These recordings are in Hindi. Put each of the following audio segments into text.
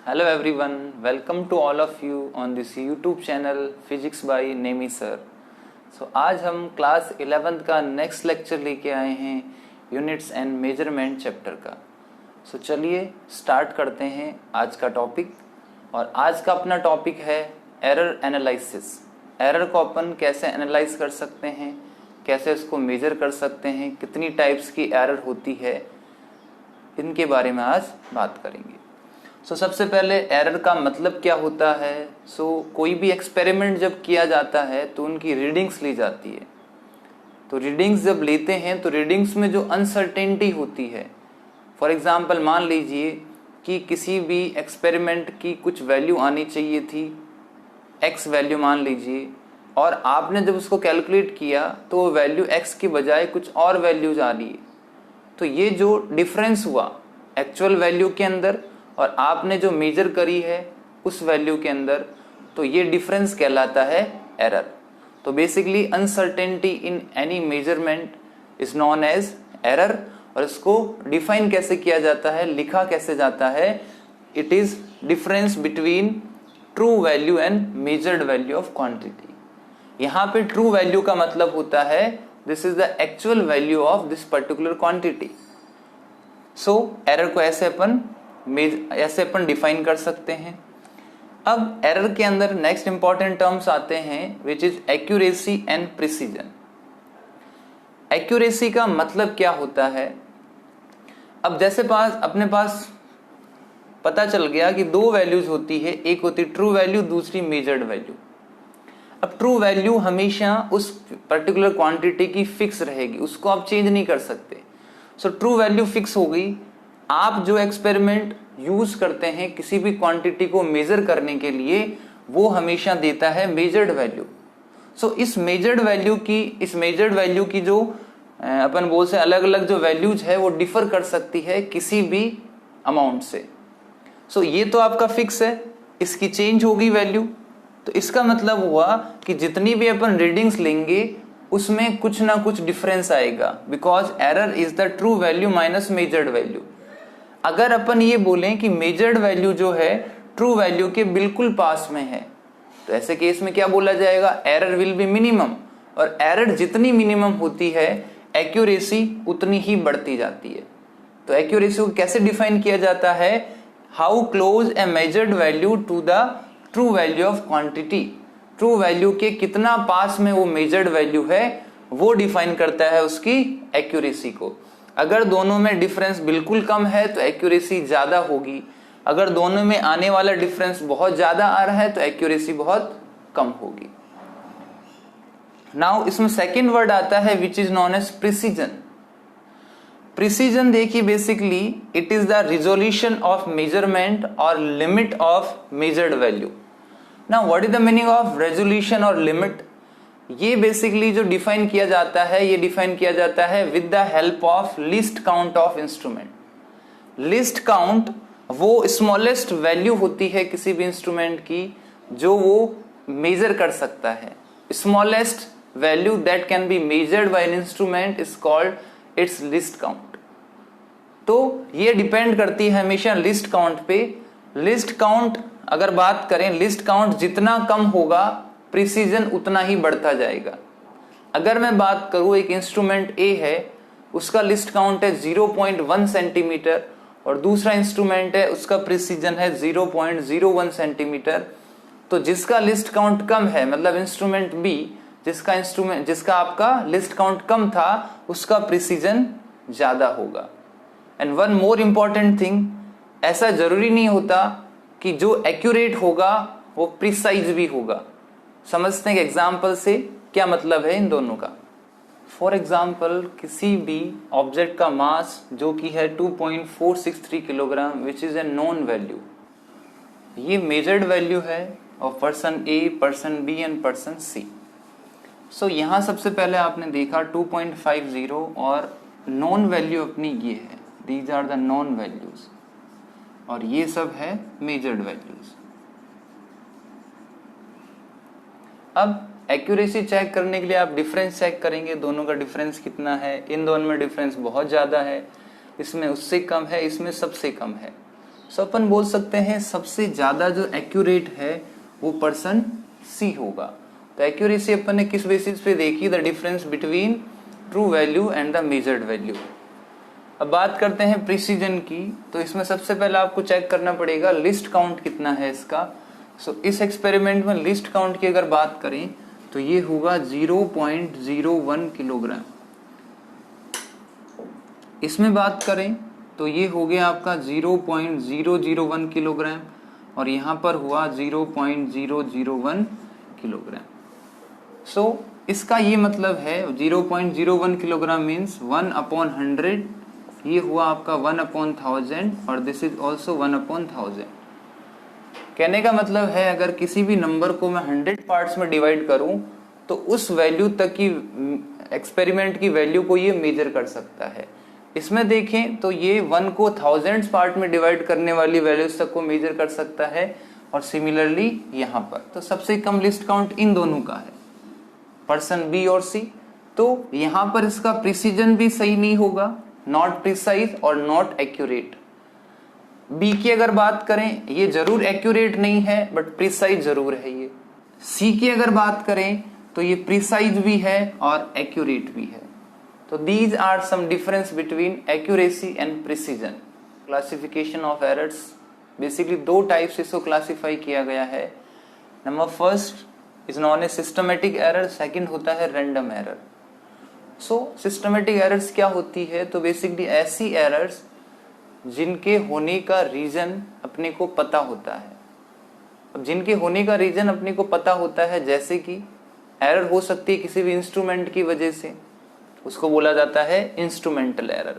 Hello everyone, welcome to all of you on this YouTube channel Physics by Nemi sir. आज हम क्लास 11th का नेक्स्ट लेक्चर लेके आए हैं यूनिट्स एंड मेजरमेंट चैप्टर का। चलिए स्टार्ट करते हैं आज का टॉपिक। और आज का अपना टॉपिक है एरर एनालिसिस। एरर को अपन कैसे एनालाइज कर सकते हैं, कैसे इसको मेजर कर सकते हैं, कितनी टाइप्स की एरर होती है, इनके बारे में आज बात करेंगे। सबसे पहले एरर का मतलब क्या होता है। कोई भी एक्सपेरिमेंट जब किया जाता है तो उनकी रीडिंग्स ली जाती है। तो रीडिंग्स जब लेते हैं तो रीडिंग्स में जो अनसर्टेनिटी होती है, फॉर एग्जांपल मान लीजिए कि किसी भी एक्सपेरिमेंट की कुछ वैल्यू आनी चाहिए थी, एक्स वैल्यू मान लीजिए, और आपने जब उसको कैलकुलेट किया तो वो वैल्यू एक्स की बजाय कुछ और वैल्यूज आ रही है। तो ये जो डिफरेंस हुआ एक्चुअल वैल्यू के अंदर और आपने जो मेजर करी है उस वैल्यू के अंदर, तो ये डिफरेंस कहलाता है एरर। तो basically uncertainty in any measurement is known as error. और इसको डिफाइन कैसे किया जाता है, लिखा कैसे जाता है, it is difference between true value and measured value of quantity. यहाँ पे ट्रू वैल्यू का मतलब होता है this is the actual value of this particular quantity. Error को ऐसे अपन डिफाइन कर सकते हैं। अब एरर के अंदर नेक्स्ट इंपॉर्टेंट टर्म्स आते हैं which is accuracy and precision. Accuracy का मतलब क्या होता है। अब जैसे अपने पास पता चल गया कि दो वैल्यूज होती है, एक होती ट्रू वैल्यू, दूसरी मेजर्ड वैल्यू। अब ट्रू वैल्यू हमेशा उस पर्टिकुलर क्वांटिटी की फिक्स रहेगी, उसको आप चेंज नहीं कर सकते। ट्रू वैल्यू फिक्स हो गई। आप जो एक्सपेरिमेंट यूज करते हैं किसी भी क्वांटिटी को मेजर करने के लिए, वो हमेशा देता है मेजर्ड वैल्यू। इस मेजर्ड वैल्यू की जो अपन बोल से अलग अलग जो वैल्यूज है वो डिफर कर सकती है किसी भी अमाउंट से। ये तो आपका फिक्स है, इसकी चेंज होगी वैल्यू। तो इसका मतलब हुआ कि जितनी भी अपन रीडिंग्स लेंगे उसमें कुछ ना कुछ डिफरेंस आएगा, because error is the true value minus measured value. अगर अपन ये बोलें कि मेजर्ड वैल्यू जो है ट्रू वैल्यू के बिल्कुल पास में है, तो ऐसे केस में क्या बोला जाएगा, एरर विल बी मिनिमम। और एरर जितनी मिनिमम होती है एक्यूरेसी उतनी ही बढ़ती जाती है। तो एक्यूरेसी को कैसे डिफाइन किया जाता है, how close a measured value to the true value of quantity. True value के कितना पास में वो मेजर्ड वैल्यू है वो डिफाइन करता है उसकी एक्यूरेसी को। अगर दोनों में डिफरेंस बिल्कुल कम है तो एक्यूरेसी ज्यादा होगी, अगर दोनों में आने वाला डिफरेंस बहुत ज्यादा आ रहा है तो एक्यूरेसी बहुत कम होगी। नाउ इसमें सेकेंड वर्ड आता है which is known as precision. Precision देखिए basically it is the resolution of measurement और limit of measured value. Now what is the meaning of resolution और लिमिट। ये बेसिकली जो डिफाइन किया जाता है, ये डिफाइन किया जाता है with the help of least count of instrument. Least count वो स्मॉलेस्ट वैल्यू होती है किसी भी इंस्ट्रूमेंट की जो वो मेजर कर सकता है। Smallest value that can be measured by an instrument is called its list count. तो ये डिपेंड करती है हमेशा लिस्ट काउंट पे। लिस्ट काउंट अगर बात करें, लिस्ट काउंट जितना कम होगा प्रिसीजन उतना ही बढ़ता जाएगा। अगर मैं बात करूं एक इंस्ट्रूमेंट ए है, उसका लिस्ट काउंट है 0.1 सेंटीमीटर और दूसरा इंस्ट्रूमेंट है उसका प्रिसीजन है 0.01 सेंटीमीटर। तो जिसका लिस्ट काउंट कम है, मतलब इंस्ट्रूमेंट बी, जिसका आपका लिस्ट काउंट कम था, उसका प्रिसीजन ज्यादा होगा। And one more important thing, ऐसा जरूरी नहीं होता कि जो एक्यूरेट होगा वो प्रिसाइज भी होगा। समझते हैं कि एग्जाम्पल से क्या मतलब है इन दोनों का। फॉर एग्जाम्पल किसी भी ऑब्जेक्ट का मास जो कि है 2.463 kilogram which is a known value, ये मेजर्ड वैल्यू है of person A, person B and person C. यहाँ सबसे पहले आपने देखा 2.50 और नॉन वैल्यू अपनी ये है, these are the known values, और ये सब है मेजर्ड वैल्यूज। अब एक्यूरेसी चेक करने के लिए आप डिफरेंस चेक करेंगे, दोनों का डिफरेंस कितना है। इन दोनों में डिफरेंस बहुत ज्यादा है, इसमें उससे कम है, इसमें सबसे कम है। सो अपन बोल सकते हैं सबसे ज्यादा जो एक्यूरेट है वो पर्सन सी होगा। तो एक्यूरेसी अपन ने किस बेसिस पे देखी, the difference between true value and the measured value. अब बात करते हैं प्रिसीजन की। तो इसमें सबसे पहले आपको चेक करना पड़ेगा लिस्ट काउंट कितना है इसका। सो इस एक्सपेरिमेंट में लिस्ट काउंट की अगर बात करें तो ये होगा 0.01 किलोग्राम। इसमें बात करें तो ये हो गया आपका 0.001 किलोग्राम और यहाँ पर हुआ 0.001 किलोग्राम। सो इसका ये मतलब है 0.01 किलोग्राम मीन्स 1/100, ये हुआ आपका 1/1000 और दिस इज ऑल्सो 1/1000। कहने का मतलब है अगर किसी भी नंबर को मैं 100 पार्ट्स में डिवाइड करूं तो उस वैल्यू तक की एक्सपेरिमेंट की वैल्यू को ये मेजर कर सकता है। इसमें देखें तो ये 1 को 1000 पार्ट में डिवाइड करने वाली वैल्यूज तक को मेजर कर सकता है और सिमिलरली यहाँ पर तो सबसे कम लिस्ट काउंट इन दोनों का है, पर्सन बी और सी। तो यहाँ पर इसका प्रिसीजन भी सही नहीं होगा, नॉट प्रिसाइज और नॉट एक्यूरेट। बी की अगर बात करें ये जरूर एक्यूरेट नहीं है बट प्रिसाइज जरूर है ये। सी की अगर बात करें तो ये प्रिसाइज भी है और एक्यूरेट भी है। तो these are some difference between accuracy and precision. Classification of errors, basically दो टाइप से इसको क्लासिफाई किया गया है। Number first is known a systematic error, second होता है random error. So systematic errors क्या होती है, तो बेसिकली ऐसी एरर्स जिनके होने का रीजन अपने को पता होता है। अब जिनके होने का रीजन अपने को पता होता है, जैसे कि एरर हो सकती है किसी भी इंस्ट्रूमेंट की वजह से, उसको बोला जाता है इंस्ट्रूमेंटल एरर।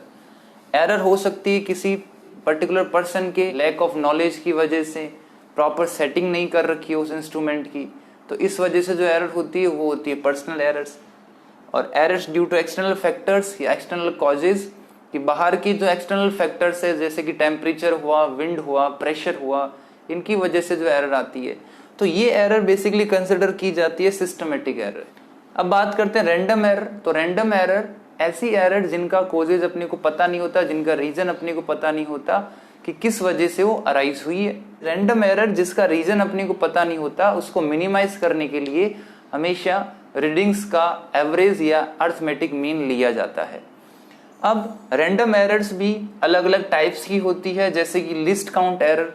एरर हो सकती है किसी पर्टिकुलर पर्सन के लैक ऑफ नॉलेज की वजह से, प्रॉपर सेटिंग नहीं कर रखी है उस इंस्ट्रूमेंट की, तो इस वजह से जो एरर होती है वो होती है पर्सनल एरर्स। और errors due to external factors या एक्सटर्नल कॉजेज, कि बाहर की जो एक्सटर्नल फैक्टर्स है जैसे कि टेम्परेचर हुआ, विंड हुआ, प्रेशर हुआ, इनकी वजह से जो एरर आती है, तो ये एरर बेसिकली कंसिडर की जाती है सिस्टमेटिक एरर। अब बात करते हैं रैंडम एरर। तो रैंडम एरर ऐसी एरर जिनका कोजेज अपने को पता नहीं होता, जिनका रीजन अपने को पता नहीं होता कि किस वजह से वो अराइज हुई है। रैंडम एरर जिसका रीजन अपने को पता नहीं होता, उसको मिनिमाइज करने के लिए हमेशा रीडिंग्स का एवरेज या अर्थमेटिक मीन लिया जाता है। अब रैंडम एरर्स भी अलग अलग टाइप्स की होती है, जैसे कि लिस्ट काउंट एरर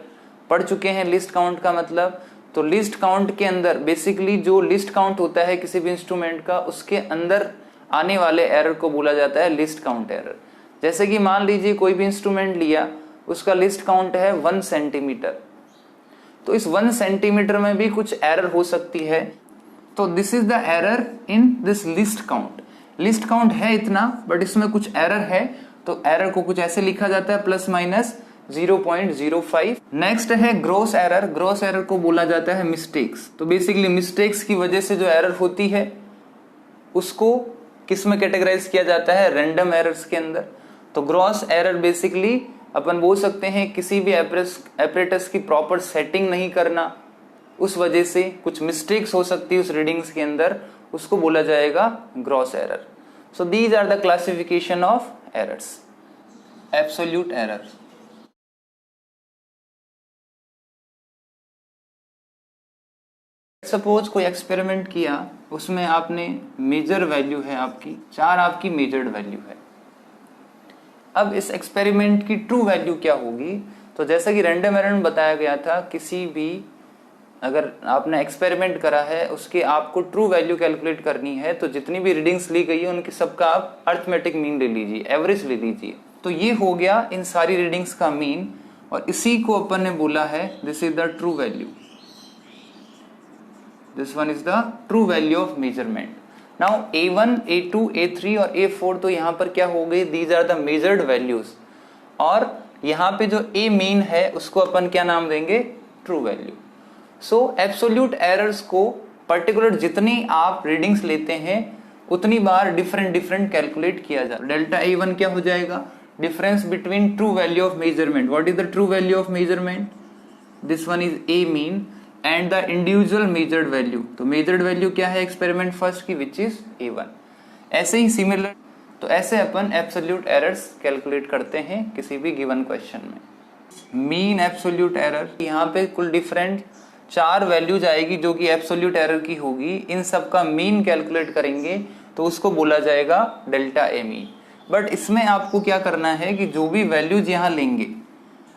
पढ़ चुके हैं। लिस्ट काउंट का मतलब, तो लिस्ट काउंट के अंदर बेसिकली जो लिस्ट काउंट होता है किसी भी इंस्ट्रूमेंट का, उसके अंदर आने वाले एरर को बोला जाता है लिस्ट काउंट एरर। जैसे कि मान लीजिए कोई भी इंस्ट्रूमेंट लिया, उसका लिस्ट काउंट है 1 सेंटीमीटर, तो इस 1 सेंटीमीटर में भी कुछ एरर हो सकती है। तो this is the error in this list count. List count है इतना बट इसमें कुछ एरर है, तो एरर को कुछ ऐसे लिखा जाता है +-0.05। नेक्स्ट है ग्रॉस एरर। ग्रॉस एरर को बोला जाता है मिस्टेक्स। तो बेसिकली मिस्टेक्स की वजह से जो एरर होती है उसको किस में कैटेगराइज किया जाता है, रैंडम एरर्स के अंदर। तो ग्रॉस एरर बेसिकली अपन बोल सकते हैं किसी भी एपरेटस की प्रॉपर सेटिंग नहीं करना, उस वजह से कुछ मिस्टेक्स हो सकती है उस रीडिंग्स के अंदर, उसको बोला जाएगा gross error. So these are the classification of errors. Absolute error, suppose कोई एक्सपेरिमेंट किया, उसमें आपने मेजर वैल्यू है आपकी 4, आपकी मेजर्ड वैल्यू है। अब इस एक्सपेरिमेंट की ट्रू वैल्यू क्या होगी, तो जैसा कि रैंडम एरर में बताया गया था, किसी भी अगर आपने एक्सपेरिमेंट करा है उसके आपको ट्रू वैल्यू कैलकुलेट करनी है, तो जितनी भी रीडिंग्स ली गई है उनकी सबका आप अर्थमेटिक मीन ले लीजिए, एवरेज ले लीजिए। तो ये हो गया इन सारी रीडिंग्स का मीन, और इसी को अपन ने बोला है this is the true value. This one is the true value of measurement. Now A1, A2, A3 और A4 तो यहाँ पर क्या हो गई, these are the measured values, और यहाँ पे जो A मीन है उसको अपन क्या नाम देंगे, ट्रू वैल्यू। सो एब्सोल्यूट एरर्स को पर्टिकुलर जितनी आप रीडिंग्स लेते हैं उतनी बार डिफरेंट कैलकुलेट किया जाता है। डेल्टा A1 क्या हो जाएगा, difference between true value of measurement. What is the true value of measurement, this one is A mean and the individual measured value. तो मेजर्ड वैल्यू क्या है एक्सपेरिमेंट फर्स्ट की, विच इज A1। ऐसे ही सिमिलर, तो ऐसे अपन एब्सोल्यूट एरर्स कैलकुलेट करते हैं किसी भी गिवन क्वेश्चन में। Mean absolute error. यहाँ पे कुल डिफरेंट 4 वैल्यूज आएगी जो कि एब्सोल्यूट एरर की होगी, इन सब का मीन कैलकुलेट करेंगे तो उसको बोला जाएगा डेल्टा ए मीन। बट इसमें आपको क्या करना है कि जो भी वैल्यूज यहाँ लेंगे,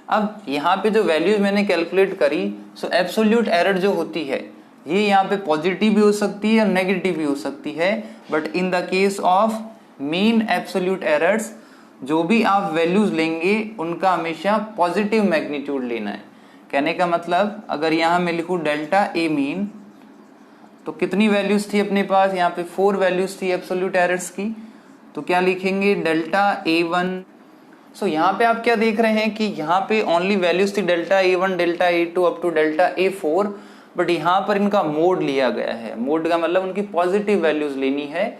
अब यहाँ पे जो वैल्यूज मैंने कैलकुलेट करी, सो एब्सोल्यूट एरर जो होती है ये यहाँ पे पॉजिटिव भी हो सकती है और नेगेटिव भी हो सकती है। But in the case of mean absolute errors, जो भी आप वैल्यूज लेंगे उनका हमेशा पॉजिटिव मैग्नीट्यूड लेना है। कहने का मतलब अगर यहाँ मैं लिखूं डेल्टा ए मीन, तो कितनी वैल्यूज थी अपने पास, यहाँ पे 4 वैल्यूज थी एब्सोल्यूट एरर्स की, तो क्या लिखेंगे डेल्टा ए वन। सो यहाँ पे आप क्या देख रहे हैं कि यहाँ पे ओनली वैल्यूज थी delta A one, delta a two up to delta a four, but यहाँ पर इनका मोड लिया गया है। मोड का मतलब उनकी पॉजिटिव वैल्यूज लेनी है।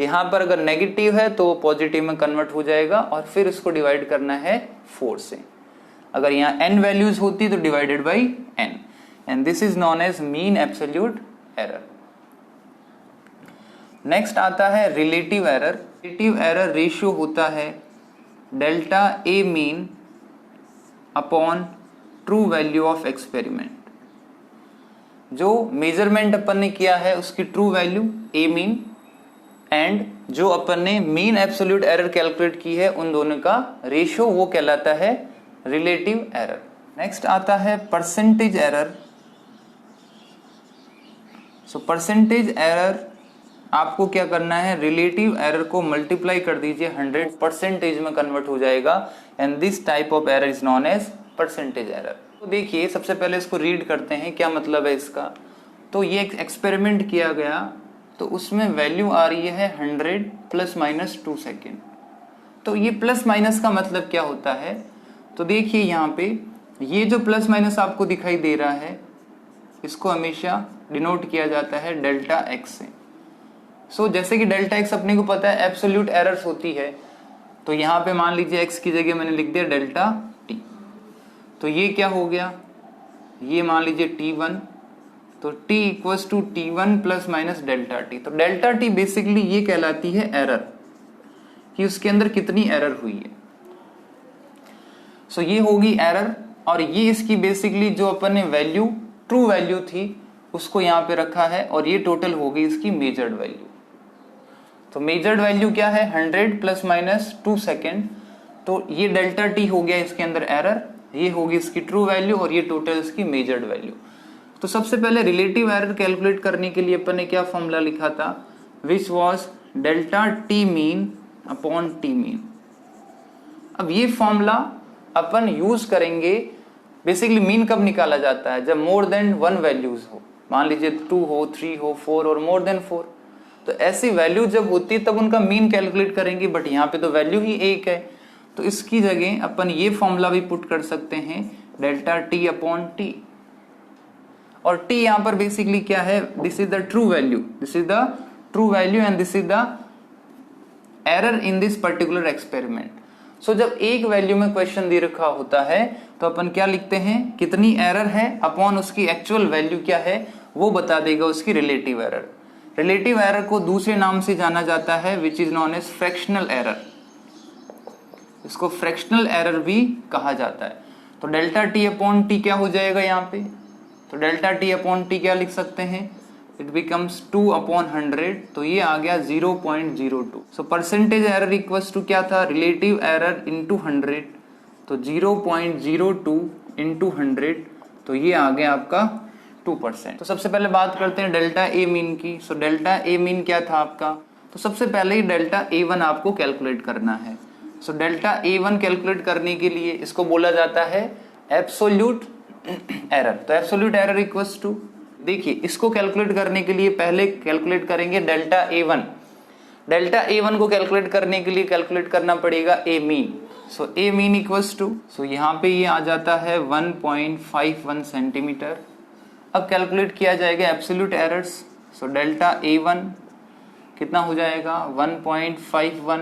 यहाँ पर अगर नेगेटिव है तो पॉजिटिव में कन्वर्ट हो जाएगा और फिर इसको डिवाइड करना है 4 से। अगर यहाँ n वैल्यूज होती तो divided by n, and this is known as mean absolute error. Next आता है relative error. Relative error ratio होता है delta a mean upon true value of experiment. जो मेजरमेंट अपन ने किया है उसकी true value a mean, and जो अपन ने मीन एब्सोल्यूट एरर कैलकुलेट की है उन दोनों का रेशियो, वो कहलाता है रिलेटिव एरर। नेक्स्ट आता है परसेंटेज एरर। सो परसेंटेज एरर आपको क्या करना है, रिलेटिव एरर को मल्टीप्लाई कर दीजिए 100% में कन्वर्ट हो जाएगा, and this type of error is known as percentage error. तो देखिए सबसे पहले इसको रीड करते हैं क्या मतलब है इसका। तो ये एक एक्सपेरिमेंट किया गया, तो उसमें वैल्यू आ रही है 100 प्लस माइनस 2 सेकेंड। तो ये प्लस माइनस का मतलब क्या होता है, तो देखिए यहाँ पे ये जो प्लस माइनस आपको दिखाई दे रहा है इसको हमेशा डिनोट किया जाता है डेल्टा एक्स से। सो जैसे कि डेल्टा एक्स अपने को पता है एब्सोल्यूट एरर्स होती है, तो यहाँ पे मान लीजिए एक्स की जगह मैंने लिख दिया डेल्टा टी। तो ये क्या हो गया, ये मान लीजिए t1, तो t equals to t1 plus minus delta t. तो डेल्टा टी बेसिकली ये कहलाती है एरर, कि उसके अंदर कितनी एरर हुई है। सो ये होगी एरर, और ये इसकी बेसिकली जो अपन ने वैल्यू ट्रू वैल्यू थी उसको यहाँ पे रखा है, और ये टोटल होगी इसकी मेजर्ड वैल्यू। तो मेजर्ड वैल्यू क्या है 100 प्लस माइनस 2 सेकेंड, तो ये डेल्टा टी हो गया इसके अंदर एरर, ये होगी इसकी ट्रू वैल्यू और ये टोटल इसकी मेजर्ड वैल्यू। तो सबसे पहले रिलेटिव एरर कैलकुलेट करने के लिए अपन ने क्या फॉर्मूला लिखा था, which was delta T mean upon T mean. अब ये फॉर्मूला अपन यूज करेंगे, बेसिकली मीन कब निकाला जाता है, जब मोर देन 1 वैल्यूज हो, मान लीजिए 2 हो, 3 हो, 4 और मोर देन 4। तो ऐसी वैल्यू जब होती है तब उनका मीन कैलकुलेट करेंगे, बट यहाँ पे तो वैल्यू ही एक है, तो इसकी जगह अपन ये फॉर्मूला भी पुट कर सकते हैं डेल्टा टी अपॉन टी। और टी यहाँ पर बेसिकली क्या है, this is the true value, this is the true value and this is the error in this particular experiment. So जब एक वैल्यू में क्वेश्चन दे रखा होता है तो अपन क्या लिखते हैं, कितनी एरर है अपॉन उसकी एक्चुअल वैल्यू क्या है, वो बता देगा उसकी रिलेटिव एरर। रिलेटिव एरर को दूसरे नाम से जाना जाता है which is known as fractional error. इसको फ्रैक्शनल एरर भी कहा जाता है। तो डेल्टा टी अपॉन टी क्या हो जाएगा यहाँ पे, तो डेल्टा टी अपॉन टी क्या लिख सकते हैं, इट बिकम्स 2 अपॉन 100, तो ये आ गया 0.02। So percentage error equals to क्या था, रिलेटिव एरर इंटू 100, तो 0.02 इंटू 100, तो ये आ गया आपका 2%। तो सबसे पहले बात करते हैं डेल्टा ए मीन की। सो डेल्टा ए मीन क्या था आपका, तो सबसे पहले ही डेल्टा ए वन आपको कैलकुलेट करना है। सो डेल्टा ए वन कैलकुलेट करने के लिए इसको बोला जाता है एब्सोल्यूट एरर। तो एब्सोल्यूट एरर इक्वल्स टू, देखिए इसको कैलकुलेट करने के लिए पहले कैलकुलेट करेंगे डेल्टा ए वन। डेल्टा ए वन को कैलकुलेट करने के लिए कैलकुलेट करना पड़ेगा A mean. So A mean equals to, so यहाँ पे ये आ जाता है 1.51 सेंटीमीटर। अब कैलकुलेट किया जाएगा एब्सोल्यूट एरर्स। सो डेल्टा ए वन कितना हो जाएगा 1.51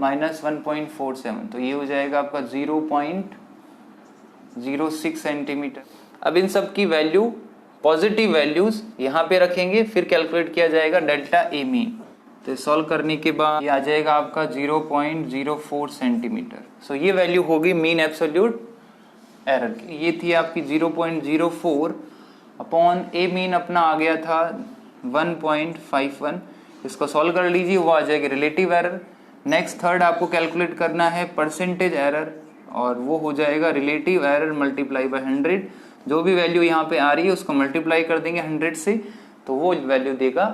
माइनस 1.47, तो ये हो जाएगा आपका 0.06 सेंटीमीटर। अब इन सब की वैल्यू पॉजिटिव वैल्यूज यहाँ पे रखेंगे, फिर कैलकुलेट किया जाएगा डेल्टा ए मीन। तो सॉल्व करने के बाद ये आ जाएगा आपका 0.04 सेंटीमीटर। सो ये वैल्यू होगी मीन एब्सोल्यूट एरर की। ये थी आपकी 0.04 अपॉन ए मीन अपना आ गया था 1.51। इसको सॉल्व कर लीजिए, वो आ जाएगी रिलेटिव एरर। नेक्स्ट थर्ड आपको कैलकुलेट करना है परसेंटेज एरर, और वो हो जाएगा रिलेटिव एरर मल्टीप्लाई बाय 100। जो भी वैल्यू यहाँ पे आ रही है उसको मल्टीप्लाई कर देंगे 100 से, तो वो वैल्यू देगा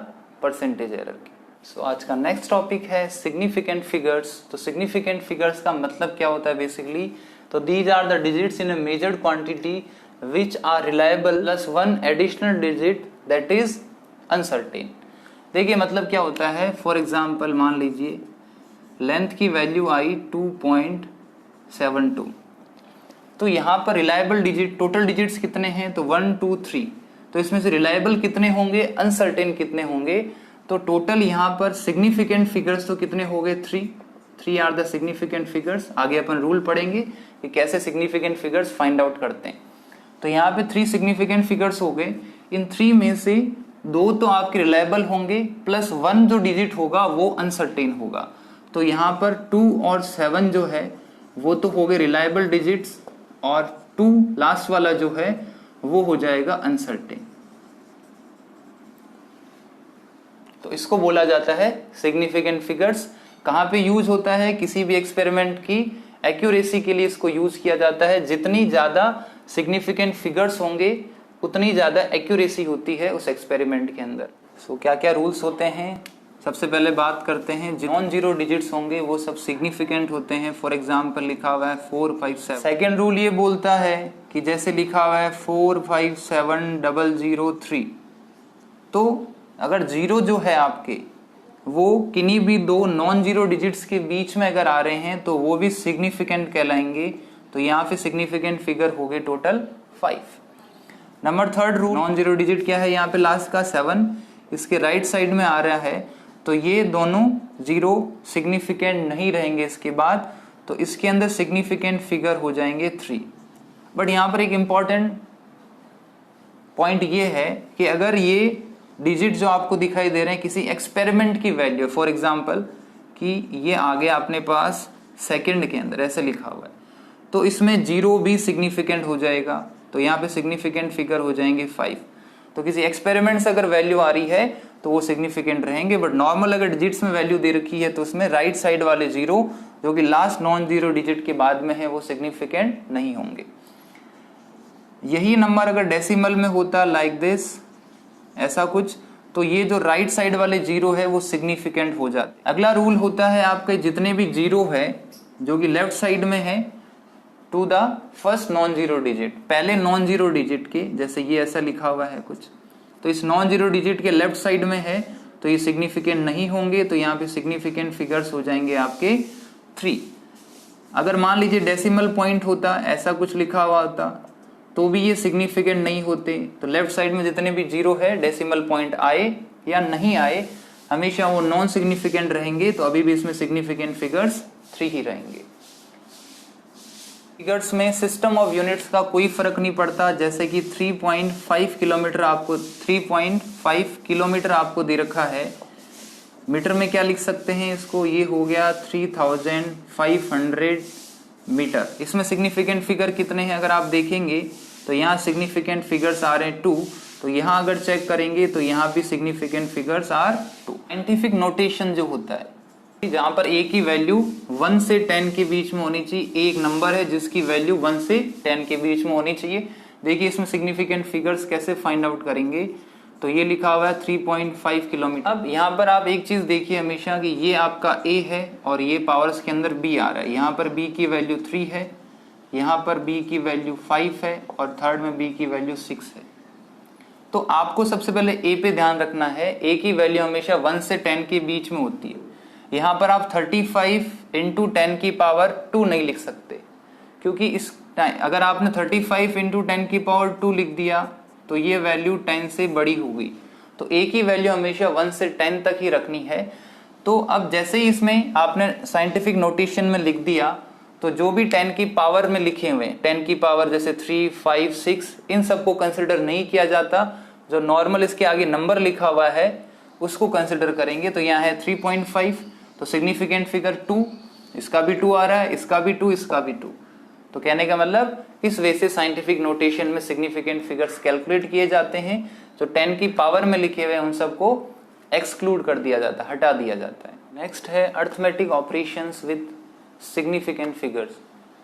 परसेंटेज एरर की। सो आज का नेक्स्ट टॉपिक है सिग्निफिकेंट फिगर्स। तो सिग्निफिकेंट फिगर्स का मतलब क्या होता है बेसिकली, तो these are the digits in a measured quantity which are reliable plus one additional digit that is uncertain. देखिए मतलब क्या होता है, फॉर एग्जाम्पल मान लीजिए लेंथ की वैल्यू आई 2.72, तो यहाँ पर रिलायबल डिजिट टोटल डिजिट्स कितने हैं, तो 1 2 3। तो इसमें से रिलायबल कितने होंगे, अनसर्टेन कितने होंगे, तो टोटल यहाँ पर सिग्निफिकेंट फिगर्स तो कितने हो गए 3 आर द सिग्निफिकेंट फिगर्स। आगे अपन रूल पढ़ेंगे कि कैसे सिग्निफिकेंट फिगर्स फाइंड आउट करते हैं। तो यहाँ पे 3 सिग्निफिकेंट फिगर्स हो गए। इन 3 में से 2 तो आपके रिलायबल होंगे, प्लस 1 जो डिजिट होगा वो अनसर्टेन होगा। तो यहाँ पर 2 और 7 जो है वो तो हो गए रिलायबल डिजिट्स, और 2 लास्ट वाला जो है वो हो जाएगा अनसर्टेन। तो इसको बोला जाता है सिग्निफिकेंट फिगर्स। कहाँ पे यूज होता है, किसी भी एक्सपेरिमेंट की एक्यूरेसी के लिए इसको यूज किया जाता है। जितनी ज्यादा सिग्निफिकेंट फिगर्स होंगे उतनी ज्यादा एक्यूरेसी होती है उस एक्सपेरिमेंट के अंदर। सो क्या क्या रूल्स होते हैं, सबसे पहले बात करते हैं नॉन जीरो डिजिट्स होंगे वो सब सिग्निफिकेंट होते हैं। फॉर एग्जांपल लिखा हुआ है 4 5 7। सेकेंड रूल ये बोलता है कि जैसे लिखा हुआ है 4 5 7 0 0 3, तो अगर जीरो जो है आपके वो किन्हीं भी 2 नॉन जीरो डिजिट्स के बीच में अगर आ रहे हैं तो वो भी सिग्निफिकेंट कहलाएंगे। तो यहाँ पे सिग्निफिकेंट फिगर हो गए total 5। Number third rule, non zero digit क्या है, यहाँ पे लास्ट का 7 इसके राइट साइड में आ रहा है, तो ये दोनों जीरो सिग्निफिकेंट नहीं रहेंगे इसके बाद, तो इसके अंदर सिग्निफिकेंट फिगर हो जाएंगे 3। बट यहाँ पर एक इंपॉर्टेंट पॉइंट ये है कि अगर ये डिजिट जो आपको दिखाई दे रहे हैं किसी एक्सपेरिमेंट की वैल्यू, फॉर एग्जांपल कि ये आगे अपने पास सेकंड के अंदर ऐसे लिखा हुआ है, तो इसमें जीरो भी सिग्निफिकेंट हो जाएगा, तो यहाँ पे सिग्निफिकेंट फिगर हो जाएंगे 5। तो किसी एक्सपेरिमेंट से अगर वैल्यू आ रही है तो वो सिग्निफिकेंट रहेंगे। बट नॉर्मल अगर डिजिट्स में वैल्यू दे रखी है तो उसमें राइट साइड वाले जीरो जो कि लास्ट नॉन जीरो डिजिट के बाद में है वो सिग्निफिकेंट नहीं होंगे। यही नंबर अगर डेसिमल में होता लाइक दिस ऐसा कुछ, तो ये जो राइट साइड वाले जीरो है वो सिग्निफिकेंट हो जाते। अगला रूल होता है आपके जितने भी जीरो है जो कि लेफ्ट साइड में है to the first non zero digit, पहले नॉन जीरो डिजिट के, जैसे ये ऐसा लिखा हुआ है कुछ, तो इस नॉन जीरो डिजिट के लेफ्ट साइड में है तो ये सिग्निफिकेंट नहीं होंगे, तो यहाँ पे सिग्निफिकेंट फिगर्स हो जाएंगे आपके 3। अगर मान लीजिए डेसिमल पॉइंट होता, ऐसा कुछ लिखा हुआ होता, तो भी ये सिग्निफिकेंट नहीं होते। तो लेफ्ट साइड में जितने भी जीरो है डेसिमल पॉइंट आए या नहीं आए हमेशा वो नॉन सिग्निफिकेंट रहेंगे, तो अभी भी इसमें सिग्निफिकेंट फिगर्स 3 ही रहेंगे। फिगर्स में सिस्टम ऑफ यूनिट्स का कोई फर्क नहीं पड़ता, जैसे कि 3.5 किलोमीटर आपको दे रखा है, मीटर में क्या लिख सकते हैं इसको, ये हो गया 3500 मीटर। इसमें सिग्निफिकेंट फिगर कितने हैं अगर आप देखेंगे तो यहाँ सिग्निफिकेंट फिगर्स आ रहे हैं 2, तो यहाँ अगर चेक करेंगे तो यहाँ भी significant figures are 2। Scientific notation जो होता है जहाँ पर ए की वैल्यू 1 से 10 के बीच में होनी चाहिए, एक नंबर है जिसकी वैल्यू 1 से 10 के बीच में होनी चाहिए। देखिए इसमें सिग्निफिकेंट फिगर्स कैसे फाइंड आउट करेंगे, तो ये लिखा हुआ है 3.5 किलोमीटर। अब यहाँ पर आप एक चीज देखिए हमेशा कि ये आपका ए है और ये पावर्स के अंदर बी आ रहा है, यहाँ पर बी की वैल्यू 3 है, यहाँ पर बी की वैल्यू 5 है और थर्ड में बी की वैल्यू 6 है। तो आपको सबसे पहले ए पे ध्यान रखना है, ए की वैल्यू हमेशा 1 से 10 के बीच में होती है। यहाँ पर आप 35 इंटू 10 की पावर 2 नहीं लिख सकते, क्योंकि इस अगर आपने 35 इंटू 10 की पावर 2 लिख दिया तो ये वैल्यू 10 से बड़ी होगी। तो ए की वैल्यू हमेशा 1 से 10 तक ही रखनी है। तो अब जैसे ही इसमें आपने साइंटिफिक नोटेशन में लिख दिया तो जो भी 10 की पावर में लिखे हुए 10 की पावर जैसे 3, 5, 6 इन सबको कंसिडर नहीं किया जाता। जो नॉर्मल इसके आगे नंबर लिखा हुआ है उसको कंसिडर करेंगे। तो यहाँ है 3.5, तो सिग्निफिकेंट फिगर 2, इसका भी 2 आ रहा है, इसका भी 2, इसका भी 2। तो कहने का मतलब इस वे से साइंटिफिक नोटेशन में सिग्निफिकेंट फिगर्स कैलकुलेट किए जाते हैं। जो 10 की पावर में लिखे हुए हैं उन सबको एक्सक्लूड कर दिया जाता है, हटा दिया जाता है। नेक्स्ट है arithmetic operations with significant figures.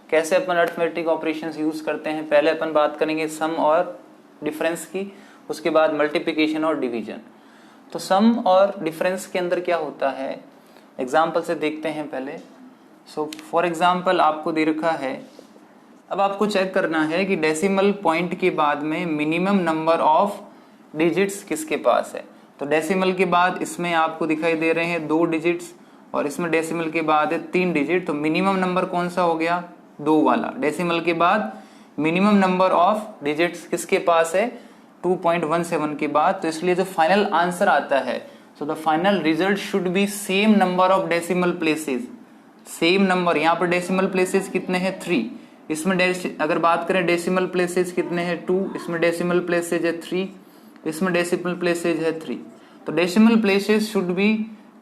कैसे अपन अर्थमेटिक ऑपरेशंस यूज करते हैं, पहले अपन बात करेंगे सम और डिफरेंस की, उसके बाद मल्टीप्लिकेशन और डिवीजन। तो सम और डिफरेंस के अंदर क्या होता है, एग्जाम्पल से देखते हैं पहले। सो फॉर एग्जाम्पल आपको दे रखा है, अब आपको चेक करना है कि डेसिमल पॉइंट के बाद में मिनिमम नंबर ऑफ डिजिट्स किसके पास है। तो डेसिमल के बाद इसमें आपको दिखाई दे रहे हैं 2 डिजिट्स और इसमें डेसिमल के बाद है 3 डिजिट। तो मिनिमम नंबर कौन सा हो गया, 2 वाला। डेसिमल के बाद मिनिमम नंबर ऑफ डिजिट्स किसके पास है, 2.17 के बाद। तो इसलिए जो फाइनल आंसर आता है, so the final result should be same number of decimal places, same number. यहाँ पर डेसिमल प्लेसेस कितने हैं, 3। इसमें अगर बात करें डेसिमल प्लेसेस कितने हैं, 2। इसमें डेसिमल प्लेसेस है 3, इसमें डेसिमल प्लेसेस है 3। तो decimal places should be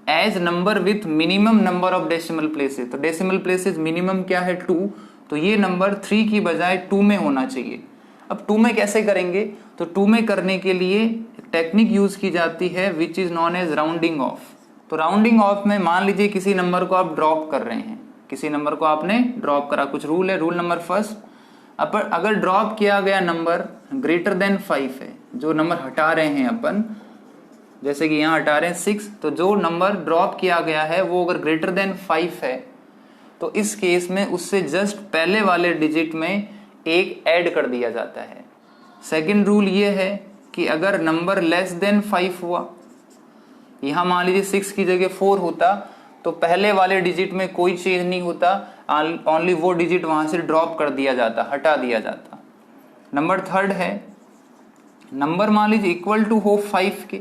as number with minimum number of decimal places. तो डेसिमल प्लेसेस मिनिमम क्या है, 2। तो ये नंबर 3 की बजाय 2 में होना चाहिए। अब 2 में कैसे करेंगे, तो 2 में करने के लिए एक टेक्निक यूज की जाती है which is known as rounding off. तो राउंडिंग ऑफ में मान लीजिए किसी नंबर को आप ड्रॉप कर रहे हैं, किसी नंबर को आपने ड्रॉप करा, कुछ रूल है। रूल नंबर फर्स्ट, अगर ड्रॉप किया गया नंबर ग्रेटर देन 5 है, जो नंबर हटा रहे हैं अपन, जैसे कि यहाँ हटा रहे हैं 6, तो जो नंबर ड्रॉप किया गया है वो अगर ग्रेटर देन 5 है तो इस केस में उससे जस्ट पहले वाले डिजिट में 1 ऐड कर दिया जाता है। सेकंड रूल ये है कि अगर नंबर लेस देन 5 हुआ, यहां मान लीजिए 6 की जगह 4 होता, तो पहले वाले डिजिट में कोई चेंज नहीं होता, ओनली वो डिजिट वहां से ड्रॉप कर दिया जाता, हटा दिया जाता। नंबर थर्ड है, नंबर मान लीजिए इक्वल टू हो 5 के,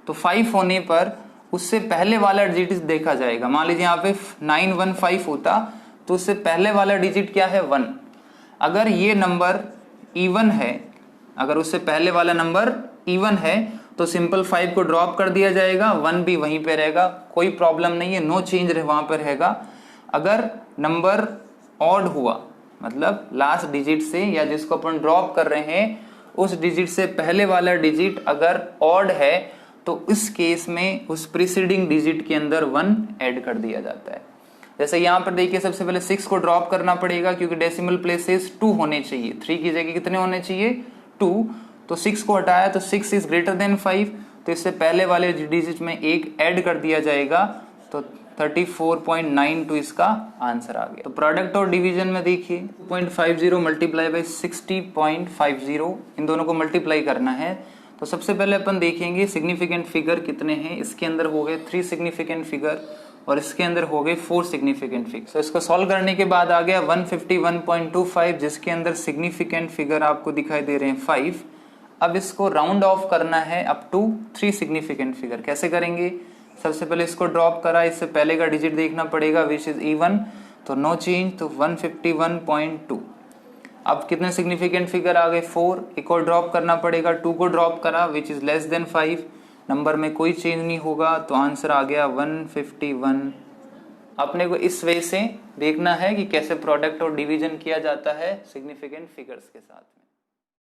तो 5 होने पर उससे पहले वाला डिजिट देखा जाएगा। मान लीजिए यहाँ पे 915 होता, तो उससे पहले वाला डिजिट क्या है, 1। अगर ये नंबर इवन है, अगर उससे पहले वाला नंबर इवन है तो सिंपल 5 को ड्रॉप कर दिया जाएगा, 1 भी वहीं पे रहेगा, कोई प्रॉब्लम नहीं है, नो चेंज वहां पर रहेगा। अगर नंबर ऑड हुआ, मतलब लास्ट डिजिट से या जिसको अपन ड्रॉप कर रहे हैं उस डिजिट से पहले वाला डिजिट अगर ऑड है, तो इस केस में उस प्रीसीडिंग डिजिट के अंदर 1 ऐड कर दिया जाता है। जैसे यहाँ पर देखिए, सबसे पहले 6 को ड्रॉप करना पड़ेगा क्योंकि डेसिमल प्लेसेस 2 होने चाहिए, 3 की जगह कितने होने चाहिए, 2। तो 6 को हटाया तो 6 इज ग्रेटर देन 5, तो इससे पहले वाले डिजिट में 1 ऐड कर दिया जाएगा, तो 34.92 इसका आंसर आ गया। तो प्रोडक्ट और डिवीजन में देखिए 2.50 मल्टीप्लाई बाई 60.50, इन दोनों को मल्टीप्लाई करना है। तो सबसे पहले अपन देखेंगे सिग्निफिकेंट फिगर कितने हैं। इसके अंदर हो गए 3 सिग्निफिकेंट फिगर और इसके अंदर हो गए 4 सिग्निफिकेंट फिगर। तो इसको सॉल्व करने के बाद आ गया 151.25, जिसके अंदर सिग्निफिकेंट फिगर आपको दिखाई दे रहे हैं 5। अब इसको राउंड ऑफ करना है अप टू 3 सिग्निफिकेंट फिगर। कैसे करेंगे, सबसे पहले इसको ड्रॉप करा, इससे पहले का डिजिट देखना पड़ेगा विच इज इवन, तो नो चेंज, तो 151.2। अब कितने सिग्निफिकेंट फिगर आ गए, 4। एक और ड्रॉप करना पड़ेगा, 2 को ड्रॉप करा which is less than 5, number में कोई चेंज नहीं होगा, तो आंसर आ गया 151। अपने को इस वे से देखना है कि कैसे प्रोडक्ट और डिवीजन किया जाता है सिग्निफिकेंट फिगर्स के साथ में।